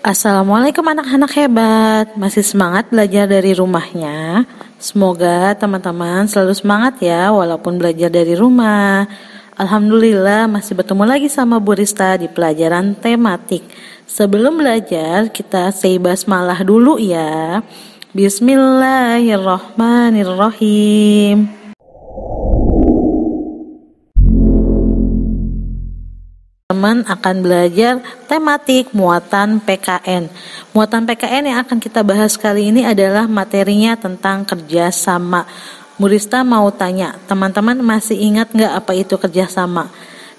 Assalamualaikum anak-anak hebat. Masih semangat belajar dari rumahnya? Semoga teman-teman selalu semangat ya walaupun belajar dari rumah. Alhamdulillah masih bertemu lagi sama Bu Rista di pelajaran tematik. Sebelum belajar kita say basmalah dulu ya. Bismillahirrahmanirrahim. Teman akan belajar tematik muatan PKN. Muatan PKN yang akan kita bahas kali ini adalah materinya tentang kerjasama. Murista mau tanya, teman-teman masih ingat nggak apa itu kerjasama?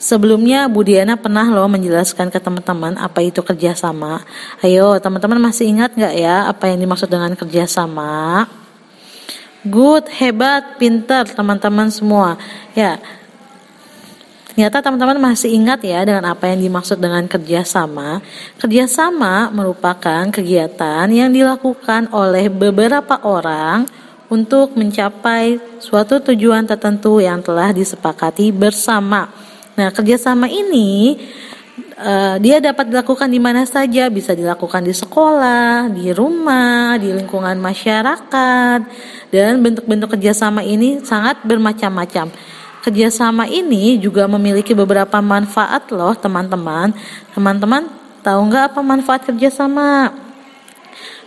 Sebelumnya Bu Diana pernah loh menjelaskan ke teman-teman apa itu kerjasama. Ayo teman-teman masih ingat nggak ya apa yang dimaksud dengan kerjasama? Good, hebat, pintar teman-teman semua. Ya. Ternyata teman-teman masih ingat ya dengan apa yang dimaksud dengan kerjasama. Kerjasama merupakan kegiatan yang dilakukan oleh beberapa orang untuk mencapai suatu tujuan tertentu yang telah disepakati bersama. Nah, kerjasama ini dia dapat dilakukan di mana saja, bisa dilakukan di sekolah, di rumah, di lingkungan masyarakat, dan bentuk-bentuk kerjasama ini sangat bermacam-macam. Kerjasama ini juga memiliki beberapa manfaat loh teman-teman. Teman-teman tahu nggak apa manfaat kerjasama?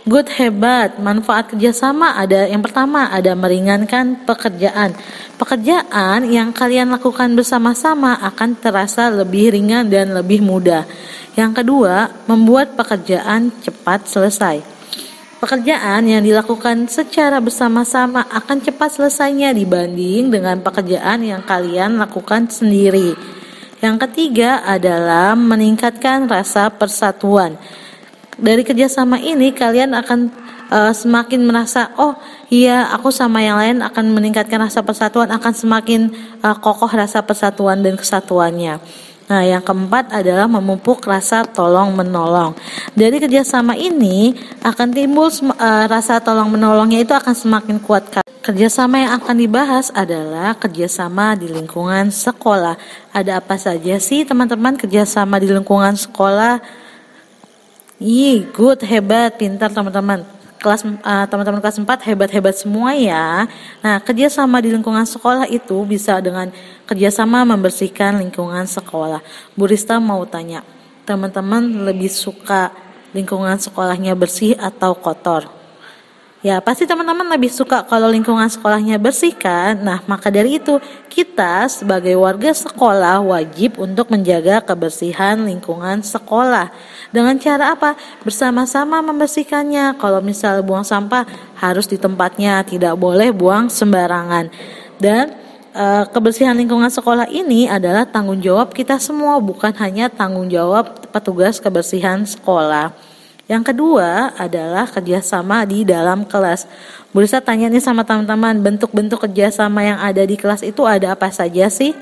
Good, hebat. Manfaat kerjasama ada yang pertama ada meringankan pekerjaan. Pekerjaan yang kalian lakukan bersama-sama akan terasa lebih ringan dan lebih mudah. Yang kedua, membuat pekerjaan cepat selesai. Pekerjaan yang dilakukan secara bersama-sama akan cepat selesainya dibanding dengan pekerjaan yang kalian lakukan sendiri. Yang ketiga adalah meningkatkan rasa persatuan. Dari kerjasama ini kalian akan semakin merasa, oh iya aku sama yang lain akan meningkatkan rasa persatuan, akan semakin kokoh rasa persatuan dan kesatuannya. Nah, yang keempat adalah memupuk rasa tolong-menolong. Dari kerjasama ini akan timbul rasa tolong-menolongnya itu akan semakin kuat. Kerjasama yang akan dibahas adalah kerjasama di lingkungan sekolah. Ada apa saja sih teman-teman kerjasama di lingkungan sekolah? Good, hebat, pintar teman-teman. Teman-teman kelas 4 hebat-hebat semua ya. Nah, kerjasama di lingkungan sekolah itu bisa dengan kerjasama membersihkan lingkungan sekolah. Bu Rista mau tanya, teman-teman lebih suka lingkungan sekolahnya bersih atau kotor? Ya, pasti teman-teman lebih suka kalau lingkungan sekolahnya bersih kan? Nah, maka dari itu kita sebagai warga sekolah wajib untuk menjaga kebersihan lingkungan sekolah. Dengan cara apa? Bersama-sama membersihkannya. Kalau misal buang sampah harus di tempatnya, tidak boleh buang sembarangan. Dan kebersihan lingkungan sekolah ini adalah tanggung jawab kita semua, bukan hanya tanggung jawab petugas kebersihan sekolah. Yang kedua adalah kerjasama di dalam kelas. Bu Rista tanya nih sama teman-teman, bentuk-bentuk kerjasama yang ada di kelas itu ada apa saja sih?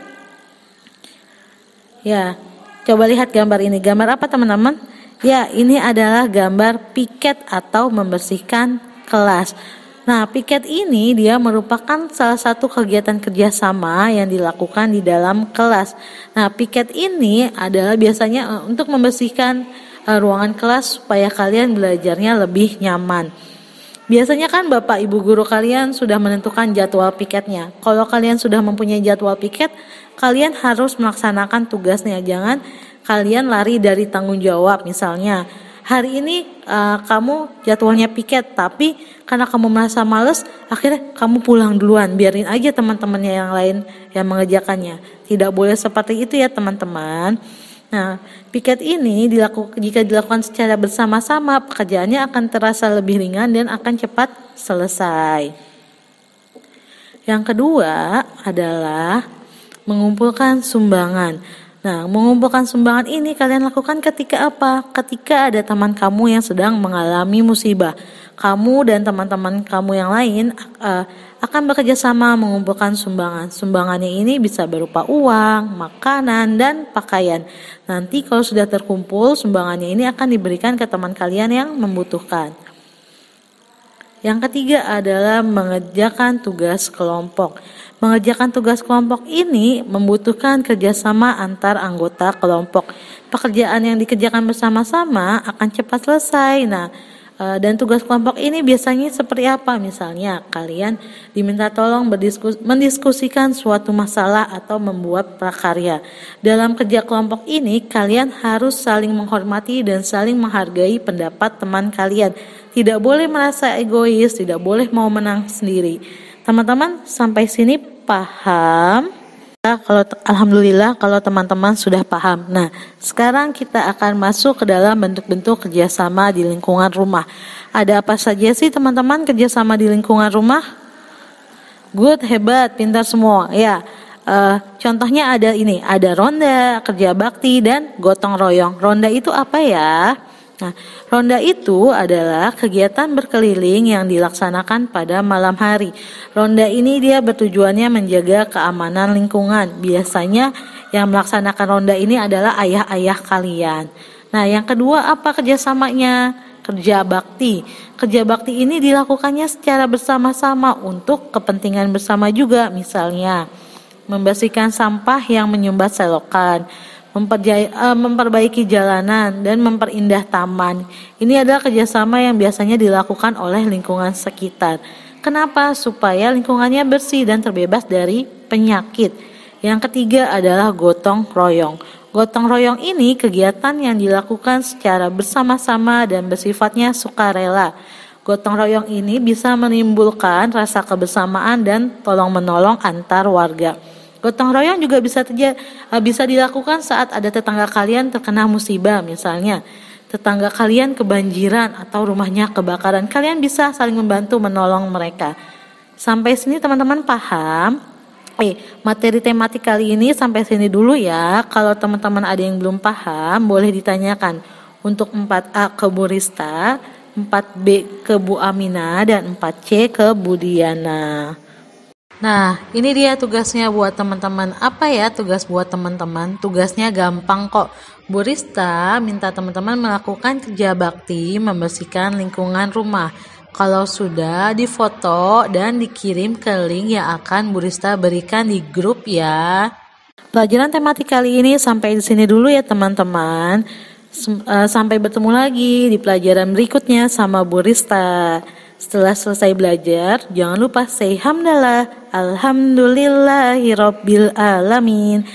Ya, coba lihat gambar ini. Gambar apa teman-teman? Ya, ini adalah gambar piket atau membersihkan kelas. Nah, piket ini dia merupakan salah satu kegiatan kerjasama yang dilakukan di dalam kelas. Nah, piket ini adalah biasanya untuk membersihkan ruangan kelas supaya kalian belajarnya lebih nyaman. Biasanya kan Bapak Ibu guru kalian sudah menentukan jadwal piketnya. Kalau kalian sudah mempunyai jadwal piket, kalian harus melaksanakan tugasnya. Jangan kalian lari dari tanggung jawab. Misalnya, hari ini kamu jadwalnya piket, tapi karena kamu merasa malas, akhirnya kamu pulang duluan. Biarin aja teman-temannya yang lain yang mengerjakannya. Tidak boleh seperti itu ya teman-teman. Nah, piket ini jika dilakukan secara bersama-sama, pekerjaannya akan terasa lebih ringan dan akan cepat selesai. Yang kedua adalah mengumpulkan sumbangan. Nah, mengumpulkan sumbangan ini kalian lakukan ketika apa? Ketika ada teman kamu yang sedang mengalami musibah. Kamu dan teman-teman kamu yang lain akan bekerja sama mengumpulkan sumbangan. Sumbangannya ini bisa berupa uang, makanan, dan pakaian. Nanti kalau sudah terkumpul, sumbangannya ini akan diberikan ke teman kalian yang membutuhkan. Yang ketiga adalah mengerjakan tugas kelompok. Mengerjakan tugas kelompok ini membutuhkan kerjasama antar anggota kelompok. Pekerjaan yang dikerjakan bersama-sama akan cepat selesai. Nah, dan tugas kelompok ini biasanya seperti apa? Misalnya, kalian diminta tolong mendiskusikan suatu masalah atau membuat prakarya. Dalam kerja kelompok ini, kalian harus saling menghormati dan saling menghargai pendapat teman kalian. Tidak boleh merasa egois, tidak boleh mau menang sendiri. Teman-teman, sampai sini paham? Alhamdulillah kalau teman-teman sudah paham. Nah, sekarang kita akan masuk ke dalam bentuk-bentuk kerjasama di lingkungan rumah. Ada apa saja sih teman-teman kerjasama di lingkungan rumah? Good, hebat, pintar semua. Ya, contohnya ada ini, ada ronda, kerja bakti, dan gotong royong. Ronda itu apa ya? Nah, ronda itu adalah kegiatan berkeliling yang dilaksanakan pada malam hari. Ronda ini dia bertujuannya menjaga keamanan lingkungan. Biasanya yang melaksanakan ronda ini adalah ayah-ayah kalian. Nah, yang kedua apa kerjasamanya? Kerja bakti. Kerja bakti ini dilakukannya secara bersama-sama untuk kepentingan bersama juga. Misalnya, membersihkan sampah yang menyumbat selokan, memperbaiki jalanan, dan memperindah taman. Ini adalah kerjasama yang biasanya dilakukan oleh lingkungan sekitar. Kenapa? Supaya lingkungannya bersih dan terbebas dari penyakit. Yang ketiga adalah gotong royong. Gotong royong ini kegiatan yang dilakukan secara bersama-sama dan bersifatnya sukarela. Gotong royong ini bisa menimbulkan rasa kebersamaan dan tolong-menolong antar warga. Gotong royong juga bisa dilakukan saat ada tetangga kalian terkena musibah, misalnya tetangga kalian kebanjiran atau rumahnya kebakaran. Kalian bisa saling membantu menolong mereka. Sampai sini teman-teman paham? Materi tematik kali ini sampai sini dulu ya. Kalau teman-teman ada yang belum paham, boleh ditanyakan. Untuk 4A ke Bu Rista, 4B ke Bu Amina, dan 4C ke Bu Diana. Nah, ini dia tugasnya buat teman-teman. Apa ya tugas buat teman-teman? Tugasnya gampang kok. Bu Rista minta teman-teman melakukan kerja bakti membersihkan lingkungan rumah. Kalau sudah, difoto dan dikirim ke link yang akan Bu Rista berikan di grup ya. Pelajaran tematik kali ini sampai di sini dulu ya teman-teman. Sampai bertemu lagi di pelajaran berikutnya sama Bu Rista. Setelah selesai belajar, jangan lupa say hamdalah, alhamdulillahirabbil alamin.